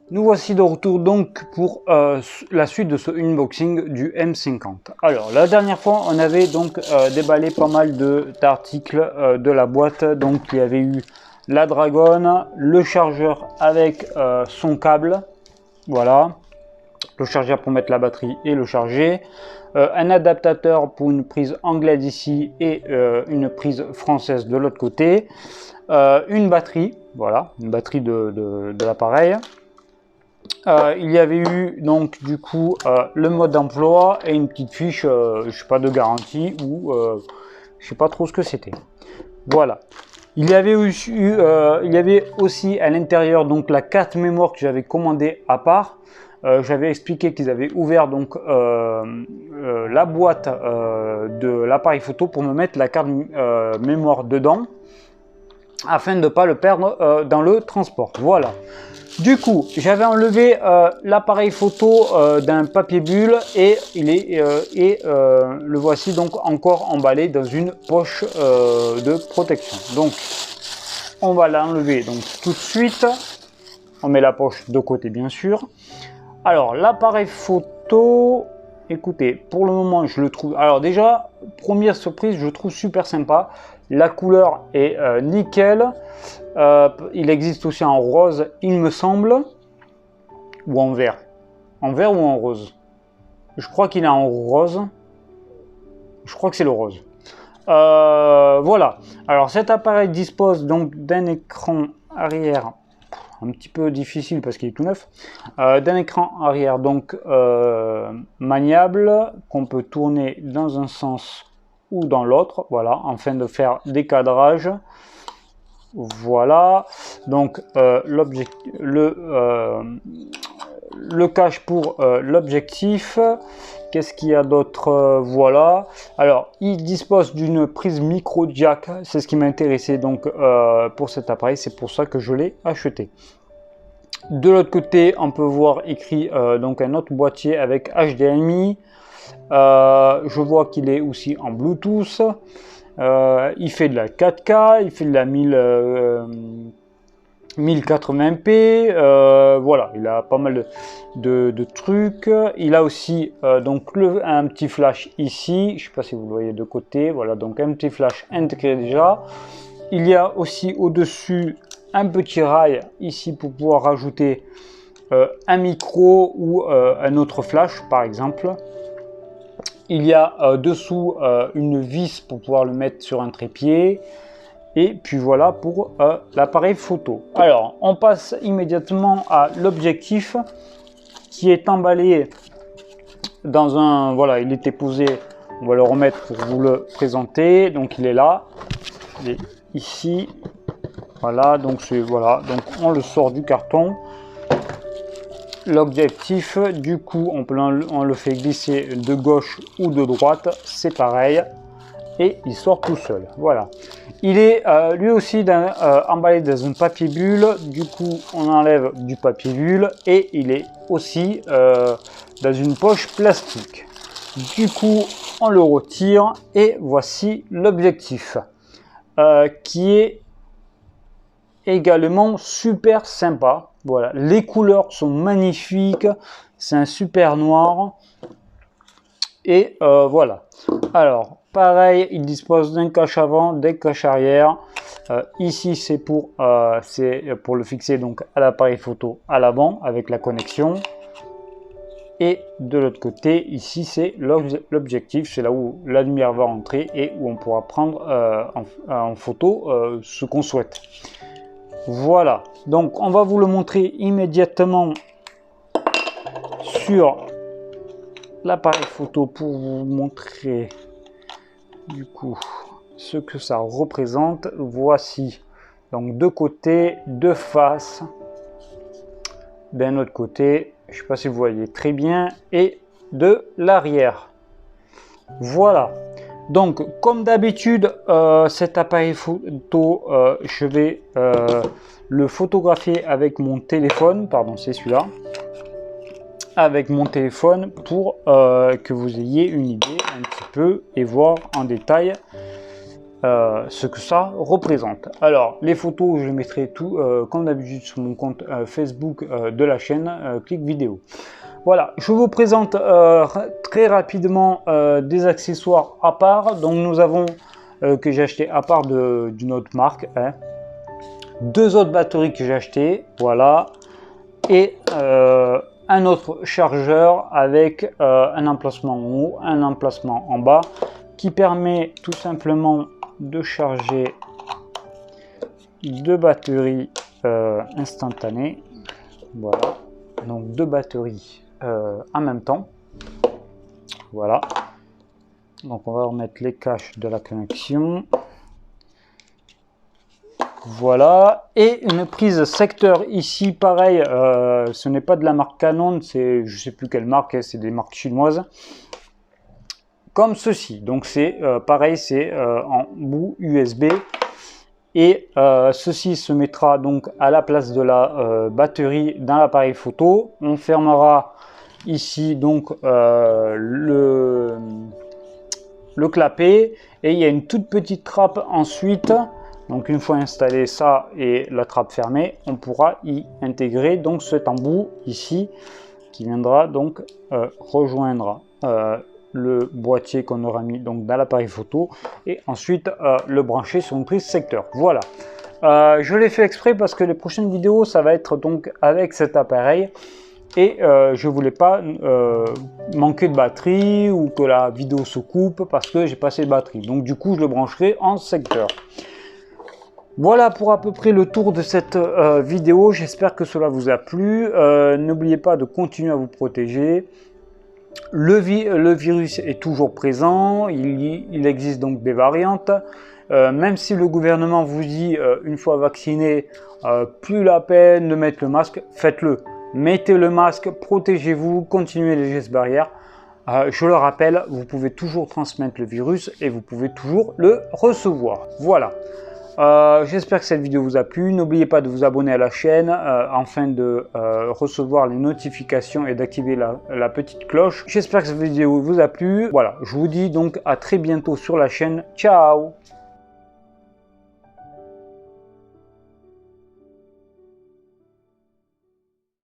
Nous voici de retour donc pour la suite de ce unboxing du M50. Alors la dernière fois on avait donc déballé pas mal d'articles de la boîte. Donc il y avait eu la Dragon, le chargeur avec son câble, voilà, le chargeur pour mettre la batterie et le charger, un adaptateur pour une prise anglaise ici et une prise française de l'autre côté, une batterie, voilà, une batterie de l'appareil. Il y avait eu donc du coup le mode d'emploi et une petite fiche, je sais pas, de garantie ou je sais pas trop ce que c'était. Voilà. Il y avait aussi à l'intérieur donc la carte mémoire que j'avais commandée à part. J'avais expliqué qu'ils avaient ouvert donc la boîte de l'appareil photo pour me mettre la carte mémoire dedans afin de ne pas le perdre dans le transport. Voilà. Du coup, j'avais enlevé l'appareil photo d'un papier bulle et le voici donc encore emballé dans une poche de protection. Donc, on va l'enlever donc tout de suite. On met la poche de côté bien sûr. Alors, l'appareil photo, écoutez, pour le moment je le trouve. Alors déjà, première surprise, je le trouve super sympa. La couleur est nickel. Il existe aussi en rose, il me semble, ou en vert. En vert ou en rose? Je crois qu'il est en rose. Je crois que c'est le rose. Voilà. Alors cet appareil dispose donc d'un écran arrière, un petit peu difficile parce qu'il est tout neuf, d'un écran arrière donc maniable qu'on peut tourner dans un sens ou dans l'autre, voilà, afin de faire des cadrages. Voilà, donc le cache pour l'objectif. Qu'est-ce qu'il y a d'autre? Voilà, alors il dispose d'une prise micro jack, c'est ce qui m'a intéressé donc pour cet appareil, c'est pour ça que je l'ai acheté. De l'autre côté on peut voir écrit donc un autre boîtier avec HDMI. Je vois qu'il est aussi en Bluetooth. Il fait de la 4K, il fait de la 1080p, voilà, il a pas mal de trucs. Il a aussi donc un petit flash ici, je sais pas si vous le voyez de côté, voilà, donc un petit flash intégré déjà. Il y a aussi au-dessus un petit rail ici pour pouvoir rajouter un micro ou un autre flash par exemple. Il y a dessous une vis pour pouvoir le mettre sur un trépied. Et puis voilà pour l'appareil photo. Alors, on passe immédiatement à l'objectif qui est emballé dans un... Voilà, il était posé. On va le remettre pour vous le présenter. Donc, il est là. Il est ici. Voilà, donc voilà. Donc, on le sort du carton. L'objectif, du coup, on le fait glisser de gauche ou de droite, c'est pareil, et il sort tout seul. Voilà. Il est lui aussi emballé dans un papier bulle, du coup, on enlève du papier bulle, et il est aussi dans une poche plastique. Du coup, on le retire, et voici l'objectif, qui est également super sympa. Voilà, les couleurs sont magnifiques, c'est un super noir et voilà. Alors pareil, il dispose d'un cache avant, d'un cache arrière. Ici c'est pour le fixer donc à l'appareil photo à l'avant avec la connexion. Et de l'autre côté, ici c'est l'objectif, c'est là où la lumière va entrer et où on pourra prendre en photo ce qu'on souhaite. Voilà, donc on va vous le montrer immédiatement sur l'appareil photo pour vous montrer du coup ce que ça représente. Voici donc deux côtés, deux faces, d'un autre côté, je ne sais pas si vous voyez très bien, et de l'arrière. Voilà. Donc, comme d'habitude, cet appareil photo, je vais le photographier avec mon téléphone. Pardon, c'est celui-là. Avec mon téléphone pour que vous ayez une idée un petit peu et voir en détail ce que ça représente. Alors les photos, je les mettrai tout comme d'habitude sur mon compte Facebook de la chaîne Click Vidéo. Voilà, je vous présente très rapidement des accessoires à part. Donc nous avons que j'ai acheté à part d'une autre marque, hein. 2 autres batteries que j'ai acheté, voilà, et un autre chargeur avec un emplacement en haut, un emplacement en bas, qui permet tout simplement de charger 2 batteries instantanées. Voilà, donc 2 batteries en même temps. Voilà, donc on va remettre les caches de la connexion. Voilà, et une prise secteur ici, pareil, ce n'est pas de la marque Canon, c'est je sais plus quelle marque, hein, c'est des marques chinoises, comme ceci. Donc c'est pareil, c'est en bout USB, et ceci se mettra donc à la place de la batterie dans l'appareil photo. On fermera ici donc le clapet, et il y a une toute petite trappe ensuite. Donc une fois installé ça et la trappe fermée, on pourra y intégrer donc cet embout ici qui viendra donc rejoindre le boîtier qu'on aura mis donc dans l'appareil photo, et ensuite le brancher sur une prise secteur. Voilà, je l'ai fait exprès parce que les prochaines vidéos ça va être donc avec cet appareil, et je voulais pas manquer de batterie ou que la vidéo se coupe parce que j'ai pas assez de batterie. Donc du coup je le brancherai en secteur. Voilà pour à peu près le tour de cette vidéo. J'espère que cela vous a plu. N'oubliez pas de continuer à vous protéger. Le virus est toujours présent. Il existe donc des variantes. Même si le gouvernement vous dit une fois vacciné, plus la peine de mettre le masque, faites-le. Mettez le masque, protégez-vous, continuez les gestes barrières. Je le rappelle, vous pouvez toujours transmettre le virus et vous pouvez toujours le recevoir. Voilà. J'espère que cette vidéo vous a plu. N'oubliez pas de vous abonner à la chaîne afin de recevoir les notifications et d'activer la petite cloche. J'espère que cette vidéo vous a plu. Voilà, je vous dis donc à très bientôt sur la chaîne. Ciao!